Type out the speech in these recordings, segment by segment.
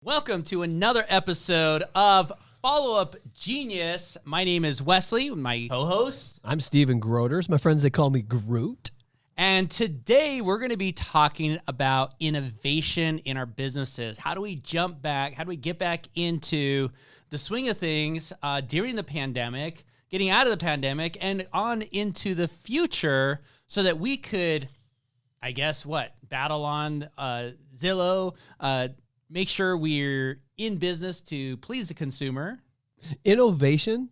Welcome to another episode of Follow-Up Genius. My name is Wesley, my co-host. I'm Stephen Groders. My friends, they call me Groot. And today we're going to be talking about innovation in our businesses. How do we jump back? How do we get back into the swing of things during the pandemic, getting out of the pandemic, and on into the future so that we could, battle on Zillow, make sure we're in business to please the consumer. Innovation,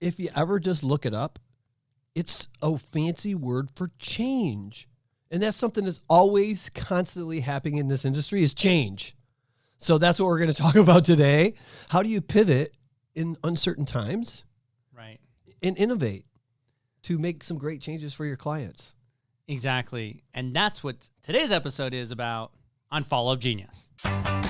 if you ever just look it up, it's a fancy word for change. And that's something that's always constantly happening in this industry is change. So that's what we're going to talk about today. How do you pivot in uncertain times? Right. And innovate to make some great changes for your clients. Exactly. And that's what today's episode is about on Follow-Up Genius.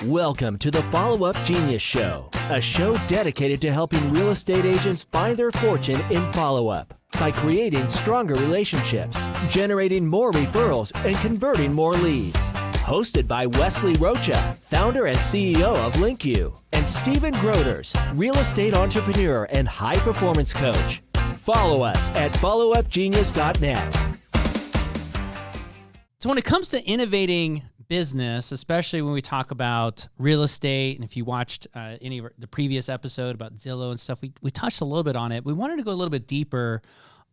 Welcome to the Follow-Up Genius Show, a show dedicated to helping real estate agents find their fortune in follow-up by creating stronger relationships, generating more referrals, and converting more leads. Hosted by Wesley Rocha, founder and CEO of LinkU, and Stephen Groders, real estate entrepreneur and high-performance coach. Follow us at followupgenius.net. So when it comes to innovating business, especially when we talk about real estate, and if you watched any of the previous episode about Zillow and stuff, we touched a little bit on it. We wanted to go a little bit deeper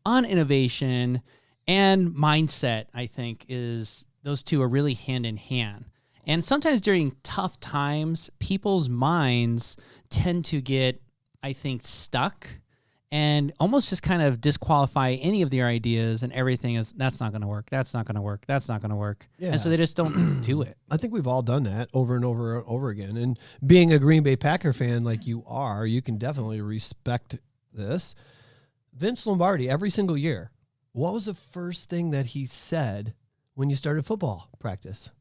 on innovation and mindset. I think is those two are really hand in hand. And sometimes during tough times, people's minds tend to get, I think, stuck and almost just kind of disqualify any of their ideas, and everything is, that's not going to work, that's not going to work, that's not going to work. Yeah. And so they just don't do it. I think we've all done that over and over and over again. And being a Green Bay Packer fan like you are, you can definitely respect this. Vince Lombardi, every single year, what was the first thing that he said when you started football practice?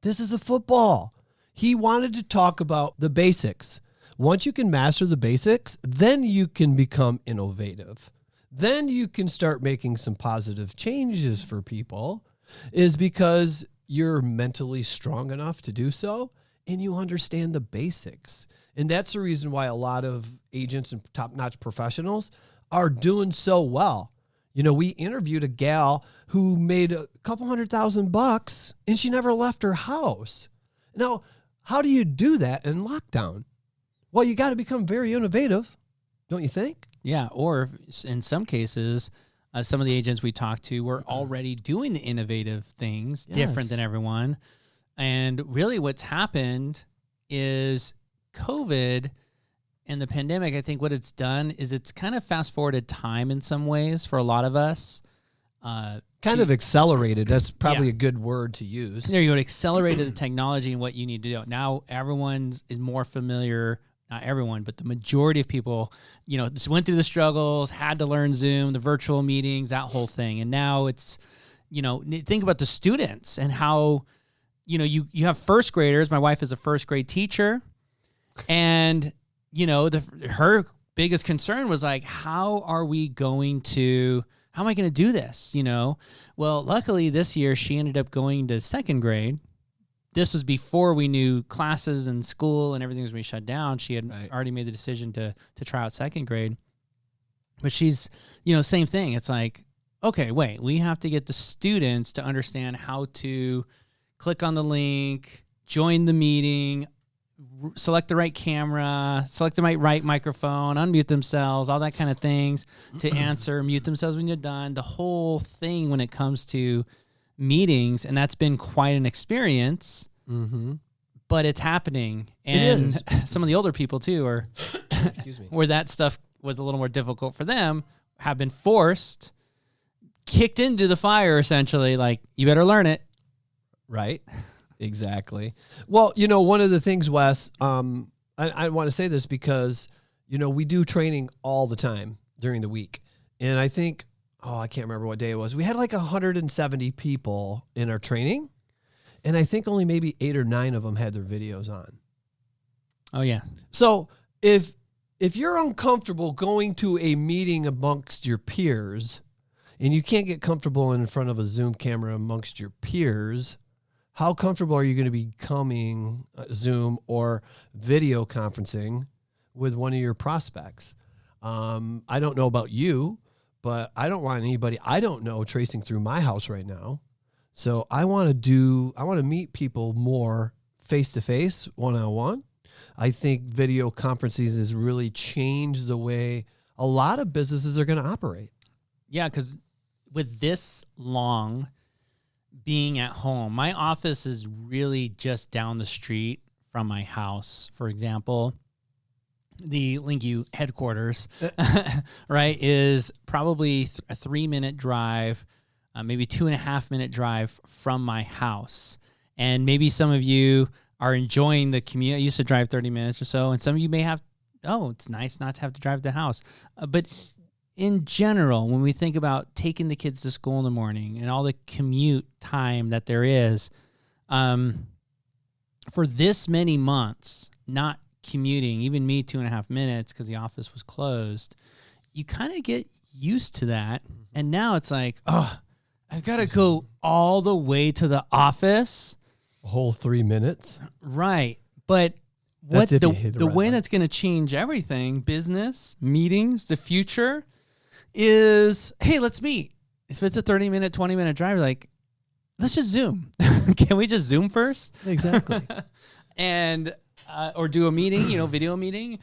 This is a football. He wanted to talk about the basics. Once you can master the basics, then you can become innovative. Then you can start making some positive changes for people, is because you're mentally strong enough to do so and you understand the basics. And that's the reason why a lot of agents and top-notch professionals are doing so well. You know, we interviewed a gal who made a couple $100,000 and she never left her house. Now, how do you do that in lockdown? Well, you got to become very innovative, don't you think? Yeah, or in some cases, some of the agents we talked to were already doing the innovative things, different than everyone. And really what's happened is COVID and the pandemic, I think what it's done is it's kind of fast-forwarded time in some ways for a lot of us. Kind of accelerated. That's probably a good word to use. There you go. It accelerated the technology and what you need to do. Now everyone is more familiar. Not everyone, but the majority of people, you know, just went through the struggles, had to learn Zoom, the virtual meetings, that whole thing. And now it's, you know, think about the students and how, you know, you have first graders. My wife is a first grade teacher. And, you know, her biggest concern was like, how am I going to do this? You know, well, luckily this year she ended up going to second grade. This was before we knew classes and school and everything was going to be shut down. She had already made the decision to try out second grade. But she's, you know, same thing. It's like, okay, wait, we have to get the students to understand how to click on the link, join the meeting, select the right camera, select the right microphone, unmute themselves, all that kind of things to answer, mute themselves when you're done. The whole thing when it comes to meetings, and that's been quite an experience. But it's happening, and some of the older people too are where that stuff was a little more difficult for them, have been forced, kicked into the fire essentially, like, you better learn it. Right. Exactly. Well, you know, one of the things, Wes, I want to say this because, you know, we do training all the time during the week, and I think, I can't remember what day it was. We had like 170 people in our training, and I think only maybe 8 or 9 of them had their videos on. Oh, yeah. So if you're uncomfortable going to a meeting amongst your peers and you can't get comfortable in front of a Zoom camera amongst your peers, How comfortable are you going to be becoming Zoom or video conferencing with one of your prospects? I don't know about you, but I don't want anybody I don't know tracing through my house right now. So I want to meet people more face-to-face, one-on-one. I think video conferences has really changed the way a lot of businesses are going to operate. Yeah, because with this long being at home, my office is really just down the street from my house. For example, the LinkU headquarters, right, is probably a 3-minute drive, maybe 2.5-minute drive from my house. And maybe some of you are enjoying the commute. I used to drive 30 minutes or so, and some of you may have, it's nice not to have to drive to the house. But in general, when we think about taking the kids to school in the morning and all the commute time that there is, for this many months, not commuting, even me 2.5 minutes because the office was closed, you kind of get used to that. And now it's like, I've got to go all the way to the office. A whole 3 minutes. Right. But what the way that's going to change everything, business, meetings, the future, is, hey, let's meet. If it's a 30-minute, 20-minute drive, like, let's just Zoom. Can we just Zoom first? Exactly. And or do a meeting, video meeting.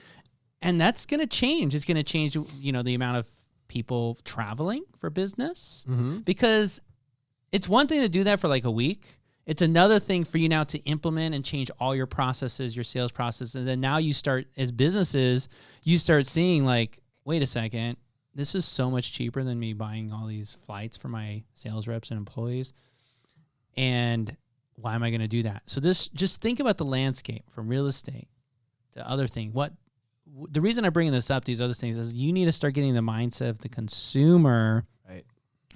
And that's going to change. It's going to change, the amount of people traveling for business. Mm-hmm. Because it's one thing to do that for like a week. It's another thing for you now to implement and change all your processes, your sales process. And then now you start, as businesses, you start seeing like, wait a second, this is so much cheaper than me buying all these flights for my sales reps and employees. And why am I going to do that? So just think about the landscape from real estate to other things. The reason I'm bringing this up, these other things, is you need to start getting the mindset of the consumer, right,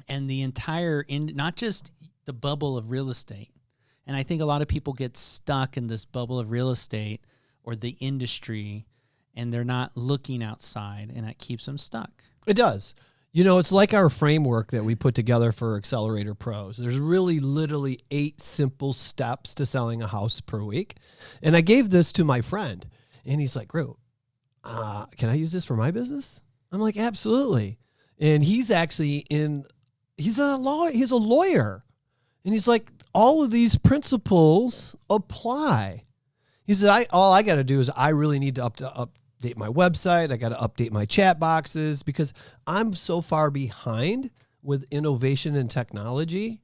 and the entire, not just the bubble of real estate. And I think a lot of people get stuck in this bubble of real estate or the industry, and they're not looking outside, and that keeps them stuck. It does. It's like our framework that we put together for Accelerator Pros. There's really literally 8 simple steps to selling a house per week. And I gave this to my friend, and he's like, Gru, can I use this for my business? I'm like, absolutely. And he's actually he's a lawyer. And he's like, all of these principles apply. He said, all I got to do is I really need to update my website. I got to update my chat boxes because I'm so far behind with innovation and technology.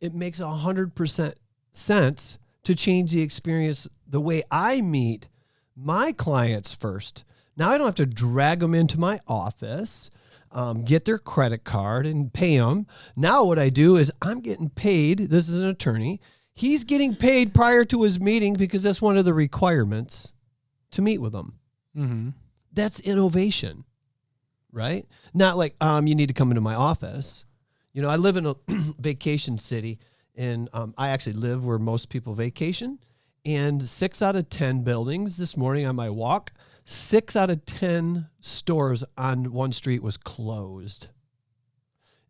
It makes 100% sense to change the experience, the way I meet my clients first. Now I don't have to drag them into my office, get their credit card and pay them. Now what I do is I'm getting paid. This is an attorney. He's getting paid prior to his meeting because that's one of the requirements to meet with them. Mm-hmm. That's innovation, right? Not like you need to come into my office. I live in a vacation city, and I actually live where most people vacation. And 6 out of 10 buildings this morning on my walk, 6 out of 10 stores on one street was closed.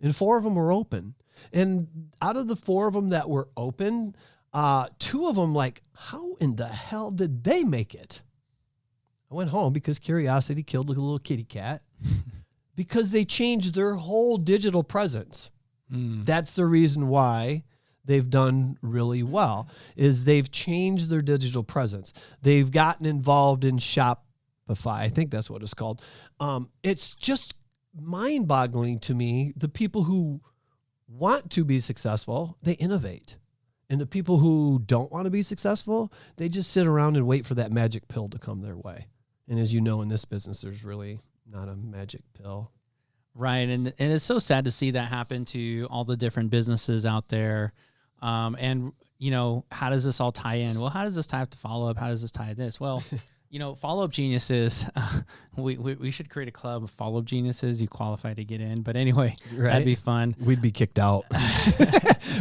And 4 of them were open. And out of the 4 of them that were open, 2 of them, like, how in the hell did they make it? I went home because curiosity killed a little kitty cat because they changed their whole digital presence. That's the reason why they've done really well, is they've changed their digital presence. They've gotten involved in Shopify. I think that's what it's called. It's just mind-boggling to me. The people who want to be successful, they innovate. And the people who don't want to be successful, they just sit around and wait for that magic pill to come their way. And as you know, in this business, there's really not a magic pill. Right. And it's so sad to see that happen to all the different businesses out there. And, how does this all tie in? Well, how does this tie to follow-up? How does this tie to this? Well, follow-up geniuses, we should create a club of follow-up geniuses. You qualify to get in. But anyway, right? That'd be fun. We'd be kicked out.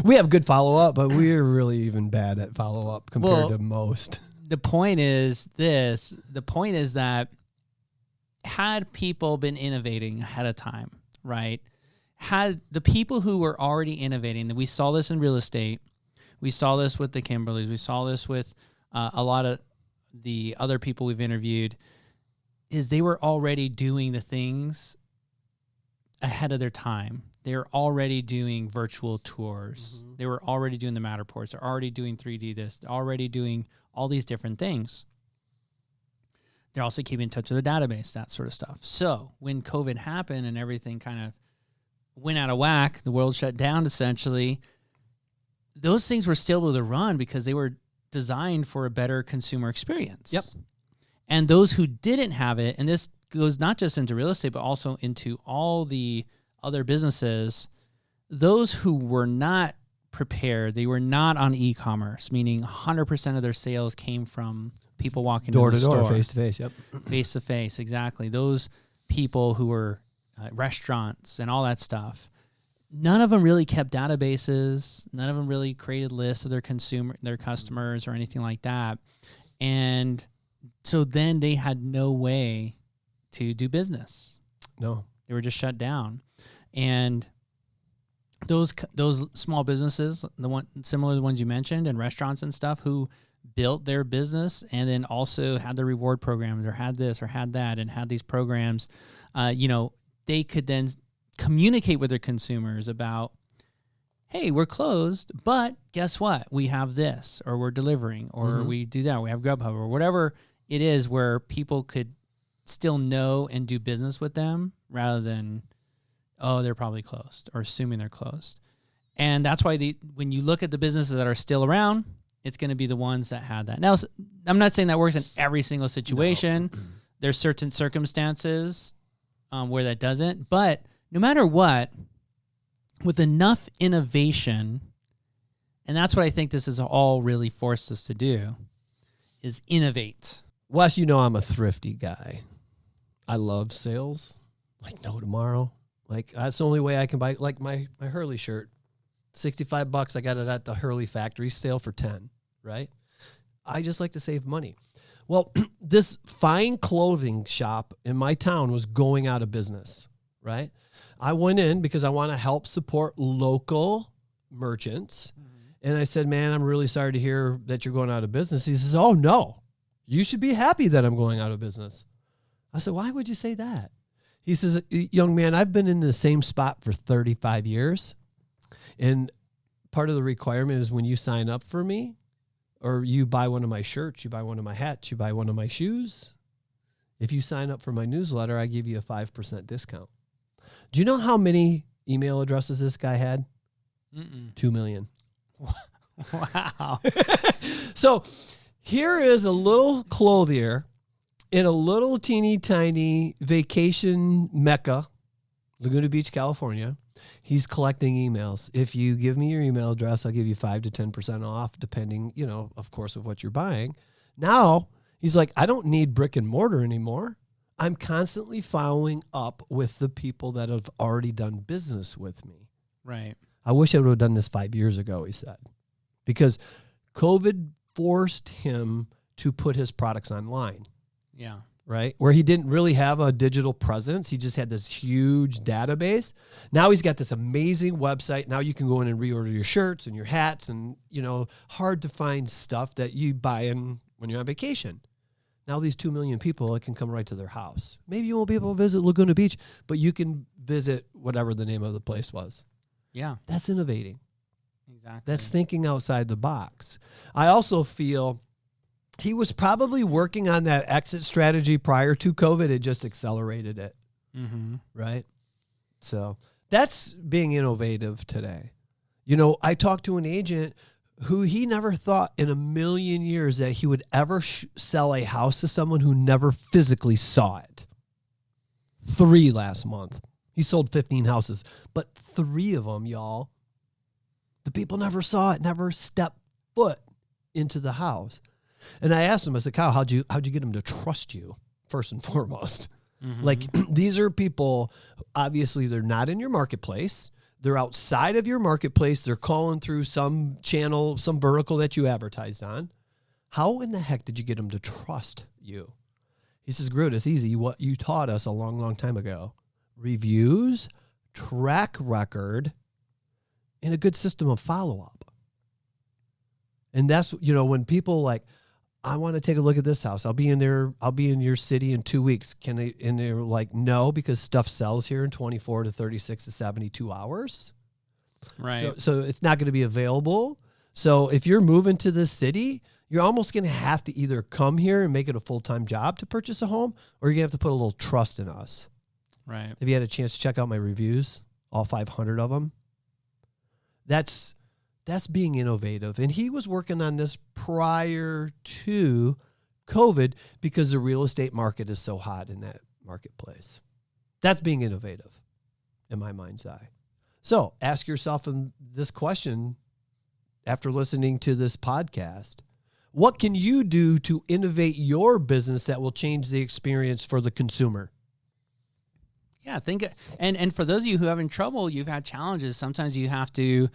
We have good follow-up, but we're really even bad at follow-up compared to most. The point is this. The point is that had people been innovating ahead of time, right? Had the people who were already innovating, that we saw this in real estate, We saw this with the Kimberleys. We saw this with a lot of the other people we've interviewed, is they were already doing the things ahead of their time. They were already doing virtual tours. Mm-hmm. They were already doing the Matterports. They're already doing 3D this. They're already doing all these different things. They're also keeping in touch with their database, that sort of stuff. So when COVID happened and everything kind of went out of whack, the world shut down essentially, those things were still able to run because they were designed for a better consumer experience. Yep. And those who didn't have it, and this goes not just into real estate, but also into all the other businesses, those who were not prepared, they were not on e-commerce, meaning 100% of their sales came from people walking door into to the door, store. face to face. Yep. Face to face, exactly. Those people who were restaurants and all that stuff, none of them really kept databases. None of them really created lists of their customers or anything like that. And so then they had no way to do business. No, they were just shut down. And those small businesses, similar to the ones you mentioned, and restaurants and stuff, who built their business and then also had the reward programs or had this or had that and had these programs, they could then communicate with their consumers about, hey, we're closed, but guess what? We have this, or we're delivering, or we do that. We have Grubhub, or whatever it is, where people could still know and do business with them rather than, oh, they're probably closed, or assuming they're closed. And that's why when you look at the businesses that are still around, it's going to be the ones that had that. Now, I'm not saying that works in every single situation. No. There's certain circumstances where that doesn't. But no matter what, with enough innovation, and that's what I think this has all really forced us to do, is innovate. Wes, I'm a thrifty guy. I love sales. Like no tomorrow. Like that's the only way I can buy. Like my Hurley shirt, $65. I got it at the Hurley factory sale for 10. Right? I just like to save money. Well, this fine clothing shop in my town was going out of business. Right? I went in because I want to help support local merchants. Mm-hmm. And I said, man, I'm really sorry to hear that you're going out of business. He says, oh, no, you should be happy that I'm going out of business. I said, why would you say that? He says, young man, I've been in the same spot for 35 years. And part of the requirement is when you sign up for me, or you buy one of my shirts, you buy one of my hats, you buy one of my shoes, if you sign up for my newsletter, I give you a 5% discount. Do you know how many email addresses this guy had? 2 million. Wow. So here is a little clothier in a little teeny tiny vacation mecca, Laguna Beach, California. He's collecting emails. If you give me your email address, I'll give you 5 to 10% off, depending, of course, of what you're buying. Now he's like, I don't need brick and mortar anymore. I'm constantly following up with the people that have already done business with me. Right. I wish I would have done this 5 years ago, he said, because COVID forced him to put his products online. Yeah. Right? Where he didn't really have a digital presence. He just had this huge database. Now he's got this amazing website. Now you can go in and reorder your shirts and your hats and, hard to find stuff that you buy when you're on vacation. Now these 2 million people, it can come right to their house. Maybe you won't be able to visit Laguna Beach, but you can visit whatever the name of the place was. Yeah. That's innovating. Exactly. That's thinking outside the box. I also feel he was probably working on that exit strategy prior to COVID. It just accelerated it. Mm-hmm. Right? So that's being innovative today. I talked to an agent who he never thought in a million years that he would ever sell a house to someone who never physically saw it. 3 last month. He sold 15 houses, but 3 of them, y'all, the people never saw it, never stepped foot into the house. And I asked him, I said, Kyle, how'd you get them to trust you first and foremost? Mm-hmm. Like, these are people, obviously they're not in your marketplace. They're outside of your marketplace. They're calling through some channel, some vertical that you advertised on. How in the heck did you get them to trust you? He says, Groot, it's easy. What you taught us a long, long time ago. Reviews, track record, and a good system of follow-up. And that's, when people like, I want to take a look at this house. I'll be in your city in 2 weeks. And they're like, no, because stuff sells here in 24 to 36 to 72 hours. Right. So it's not going to be available. So if you're moving to this city, you're almost going to have to either come here and make it a full-time job to purchase a home, or you're going to have to put a little trust in us. Right. Have you had a chance to check out my reviews? All 500 of them? That's being innovative. And he was working on this prior to COVID because the real estate market is so hot in that marketplace. That's being innovative in my mind's eye. So ask yourself this question after listening to this podcast. What can you do to innovate your business that will change the experience for the consumer? Yeah, and for those of you who are having trouble, you've had challenges. Sometimes you have to,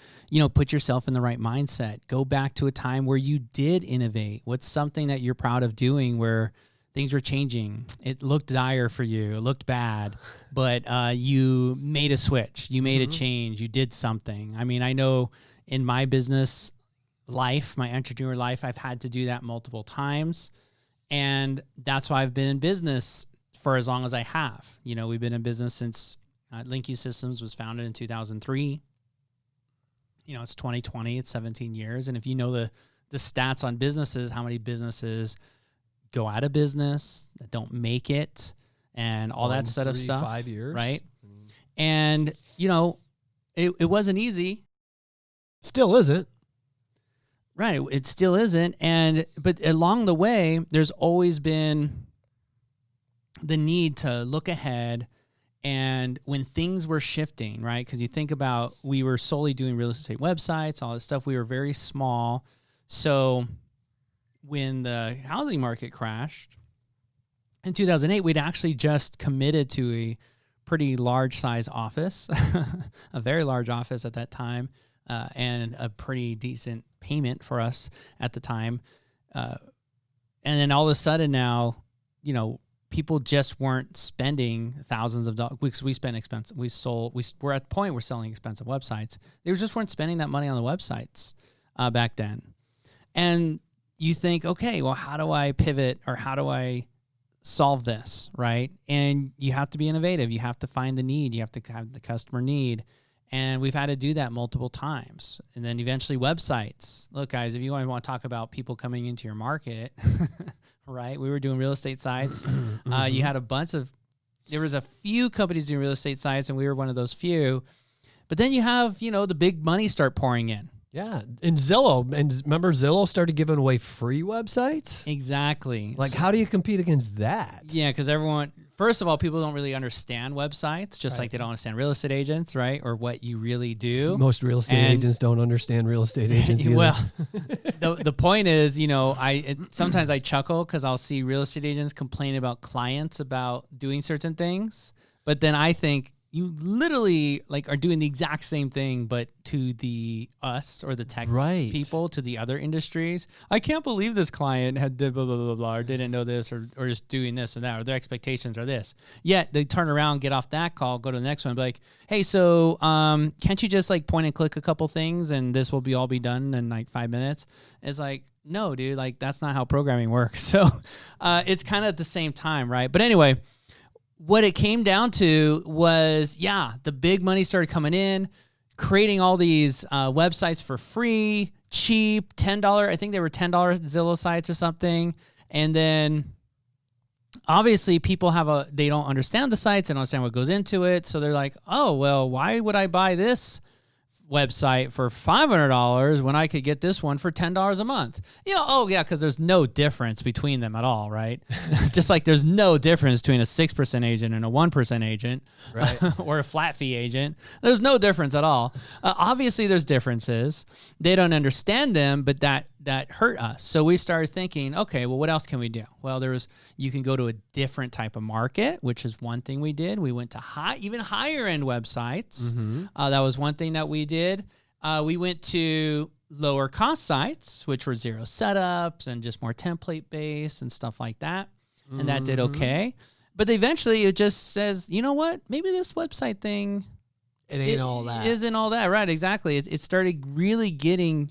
put yourself in the right mindset. Go back to a time where you did innovate. What's something that you're proud of doing where things were changing? It looked dire for you. It looked bad, but you made a switch. You made a change. You did something. I mean, I know in my business life, my entrepreneur life, I've had to do that multiple times. And that's why I've been in business for as long as I have. We've been in business since LinkU Systems was founded in 2003. It's 2020, it's 17 years. And if you know the stats on businesses, how many businesses go out of business, that don't make it, and all that set of stuff. 5 years. Right? And, it wasn't easy. Still isn't. Right. It still isn't. But along the way, there's always been the need to look ahead. And when things were shifting, right? Because you think about, we were solely doing real estate websites, all this stuff. We were very small. So when the housing market crashed in 2008, we'd actually just committed to a pretty large size office, a very large office at that time, and a pretty decent payment for us at the time. And then all of a sudden now, people just weren't spending thousands of dollars because we spent expensive. We're at the point we're selling expensive websites. They just weren't spending that money on the websites back then. And you think, okay, well, how do I pivot or how do I solve this, right? And you have to be innovative. You have to find the need. You have to have the customer need. And we've had to do that multiple times. And then eventually websites. Look, guys, if you want to talk about people coming into your market, right? We were doing real estate sites. You had there was a few companies doing real estate sites, and we were one of those few. But then you have, the big money start pouring in. Yeah. And Zillow, and remember Zillow started giving away free websites? Exactly. Like, how do you compete against that? Yeah, because first of all, people don't really understand websites, just like they don't understand real estate agents, right? Or what you really do. Most real estate agents don't understand real estate agents either. Well, the point is, sometimes I chuckle because I'll see real estate agents complain about clients about doing certain things. But then I think, you literally are doing the exact same thing, but to us or the tech people, to the other industries. I can't believe this client had blah, blah, blah, blah, blah, or didn't know this, or just doing this and that, or their expectations are this. Yet they turn around, get off that call, go to the next one, and be like, hey, so can't you just point and click a couple things and this will all be done in 5 minutes? It's like, no, dude, that's not how programming works. So it's kind of at the same time, right? But anyway, what it came down to was, the big money started coming in, creating all these websites for free, cheap, $10. I think they were $10 Zillow sites or something. And then obviously people they don't understand the sites and don't understand what goes into it. So they're like, oh, well, why would I buy this website for $500 when I could get this one for $10 a month? Because there's no difference between them at all, right? Just like there's no difference between a 6% agent and a 1% agent, right? Or a flat fee agent. There's no difference at all. Obviously, there's differences. They don't understand them, but that hurt us. So we started thinking, okay, well, what else can we do? Well, you can go to a different type of market, which is one thing we did. We went to even higher end websites. That was one thing that we did. We went to lower cost sites, which were zero setups and just more template based and stuff like that. And that did okay. But eventually it just says, you know what? Maybe this website thing, it ain't all that. Isn't all that, right? Exactly. It started really getting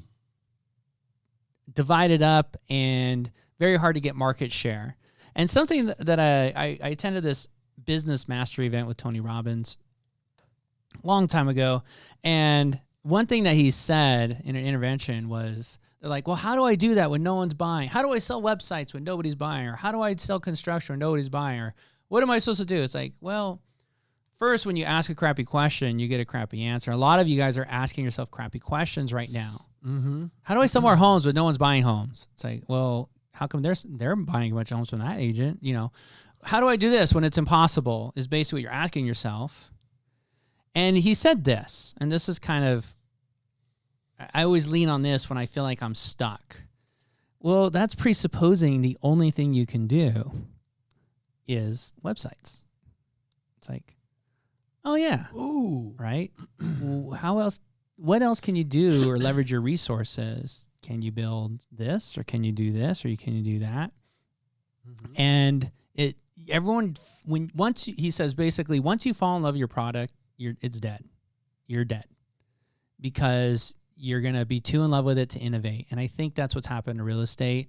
divided up and very hard to get market share. And something that I attended this business mastery event with Tony Robbins a long time ago. And one thing that he said in an intervention was, they're like, well, how do I do that when no one's buying? How do I sell websites when nobody's buying? Or how do I sell construction when nobody's buying? Or what am I supposed to do? It's like, well, first, when you ask a crappy question, you get a crappy answer. A lot of you guys are asking yourself crappy questions right now. Mm-hmm. How do I sell more homes when no one's buying homes? It's like, well, how come they're buying a bunch of homes from that agent? You know, how do I do this when it's impossible? Is basically what you're asking yourself. And he said this, and this is kind of, I always lean on this when I feel like I'm stuck. Well, that's presupposing the only thing you can do is websites. It's like, oh yeah, Ooh, right? How else? What else can you do or leverage your resources? Can you build this, or can you do this, or can you do that? Mm-hmm. And he says basically, once you fall in love with your product, it's dead. You're dead because you're gonna be too in love with it to innovate. And I think that's what's happened to real estate.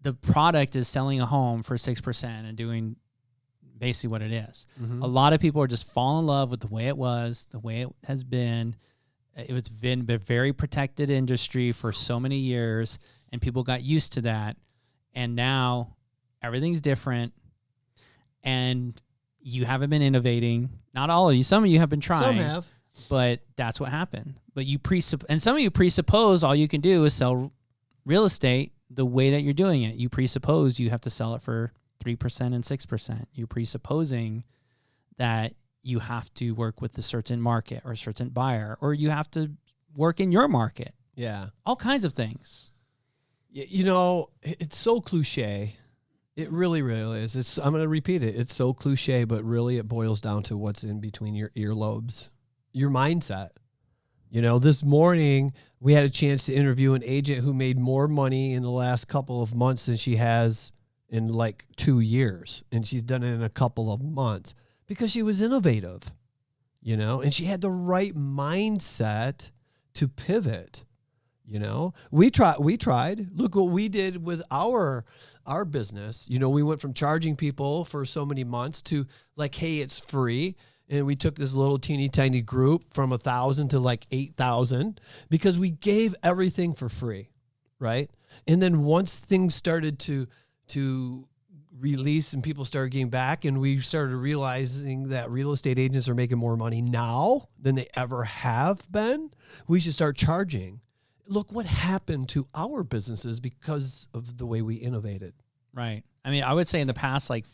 The product is selling a home for 6% and doing basically what it is. Mm-hmm. A lot of people are just falling in love with the way it was, the way it has been. It's been a very protected industry for so many years, and people got used to that. And now everything's different, and you haven't been innovating. Not all of you. Some of you have been trying. Some have. But that's what happened. But and some of you presuppose all you can do is sell real estate the way that you're doing it. You presuppose you have to sell it for 3% and 6%. You're presupposing that you have to work with a certain market or a certain buyer, or you have to work in your market. Yeah. All kinds of things. You know, it's so cliche. It really, really is. I'm going to repeat it. It's so cliche, but really it boils down to what's in between your earlobes, your mindset. You know, this morning we had a chance to interview an agent who made more money in the last couple of months than she has in like 2 years. And she's done it in a couple of months because she was innovative, you know, and she had the right mindset to pivot. You know, we tried. Look what we did with our business. You know, we went from charging people for so many months to like, hey, it's free. And we took this little teeny tiny group from 1,000 to like 8,000 because we gave everything for free. Right. And then once things started to release and people started getting back, and we started realizing that real estate agents are making more money now than they ever have been, we should start charging. Look what happened to our businesses because of the way we innovated. Right. I mean, I would say in the past like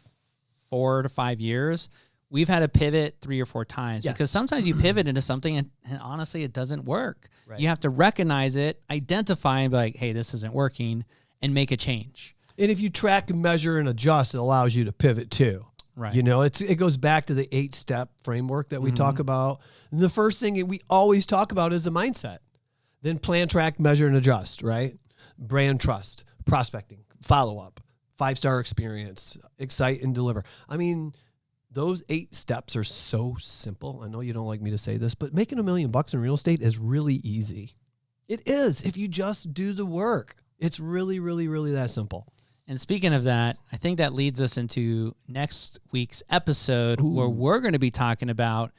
4 to 5 years, we've had to pivot 3 or 4 times. Yes. Because sometimes you pivot into something and honestly, it doesn't work. Right. You have to recognize it, identify, and be like, hey, this isn't working, and make a change. And if you track, measure, and adjust, it allows you to pivot too. Right. You know, it goes back to the 8-step framework that we talk about. And the first thing we always talk about is a mindset. Then plan, track, measure, and adjust, right? Brand trust, prospecting, follow-up, 5-star experience, excite, and deliver. I mean, those 8 steps are so simple. I know you don't like me to say this, but making $1 million in real estate is really easy. It is if you just do the work. It's really, really, really that simple. And speaking of that, I think that leads us next week's episode where we're going to be talking about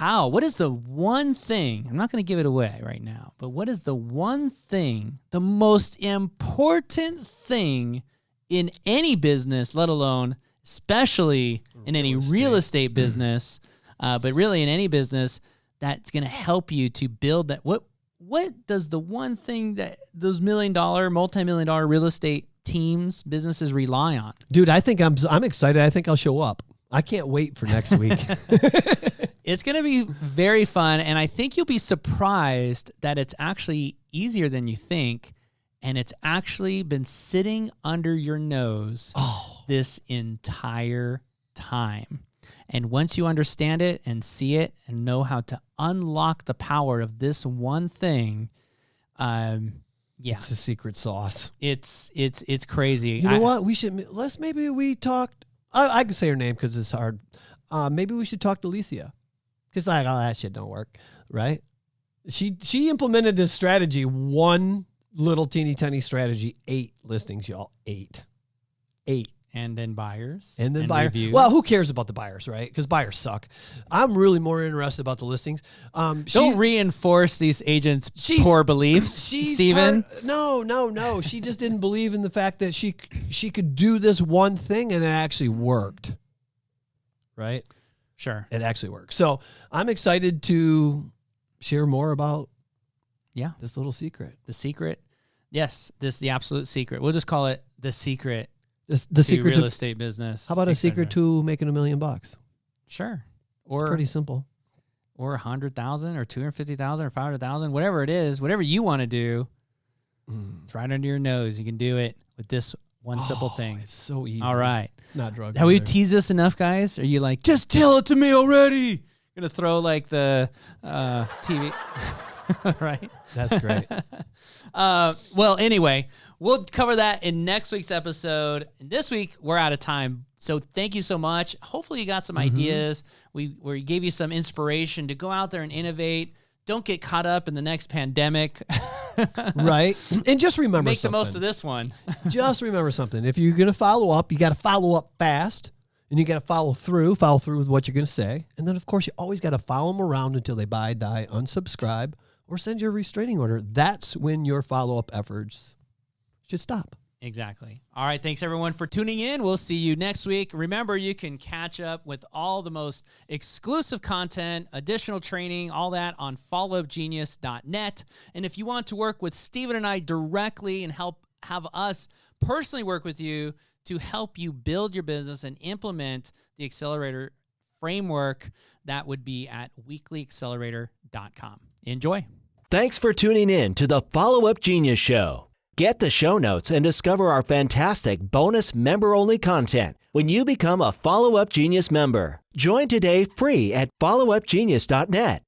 what is the one thing, I'm not going to give it away right now, but what is the one thing, the most important thing in any business, let alone especially in any real estate business, but really in any business that's going to help you to build that. What does the one thing that those multi-million-dollar real estate teams, businesses rely on? Dude, I think I'm excited. I think I'll show up. I can't wait for next week. It's going to be very fun, and I think you'll be surprised that it's actually easier than you think, and it's actually been sitting under your nose this entire time. And once you understand it and see it and know how to unlock the power of this one thing, it's a secret sauce. It's crazy. You know what? Maybe we talked. I can say her name because it's hard. Maybe we should talk to Alicia, because like, that shit don't work, right? She implemented this strategy one little teeny tiny strategy, 8 listings, y'all. 8. And then buyers. And then buyers. Reviews. Well, who cares about the buyers, right? Because buyers suck. I'm really more interested about the listings. Don't reinforce these agents' poor beliefs, Stephen. No. She just didn't believe in the fact that she could do this one thing and it actually worked. Right? Sure. It actually works. So I'm excited to share more about this little secret. The secret. Yes, the absolute secret. We'll just call it the secret. The secret real to estate business. How about a secret to making $1 million? Sure. It's pretty simple. Or 100,000 or 250,000 or 500,000, whatever it is, whatever you want to do. It's right under your nose. You can do it with this one simple thing. It's so easy. All right. It's not drugs. Have we teased this enough, guys? Are you like, just tell it to me already? Gonna throw like the TV. Right? That's great. Well, anyway, we'll cover that in next week's episode. This week, we're out of time. So thank you so much. Hopefully you got some ideas. We gave you some inspiration to go out there and innovate. Don't get caught up in the next pandemic. Right. And just remember Make something. the most of this one. Just remember something. If you're going to follow up, you got to follow up fast. And you got to follow through with what you're going to say. And then, of course, you always got to follow them around until they buy, die, unsubscribe, or send you a restraining order. That's when your follow-up efforts should stop. Exactly. All right. Thanks, everyone, for tuning in. We'll see you next week. Remember, you can catch up with all the most exclusive content, additional training, all that on followupgenius.net. And if you want to work with Stephen and I directly and have us personally work with you to help you build your business and implement the accelerator framework, that would be at weeklyaccelerator.com. Enjoy. Thanks for tuning in to the Follow Up Genius Show. Get the show notes and discover our fantastic bonus member-only content when you become a Follow Up Genius member. Join today free at followupgenius.net.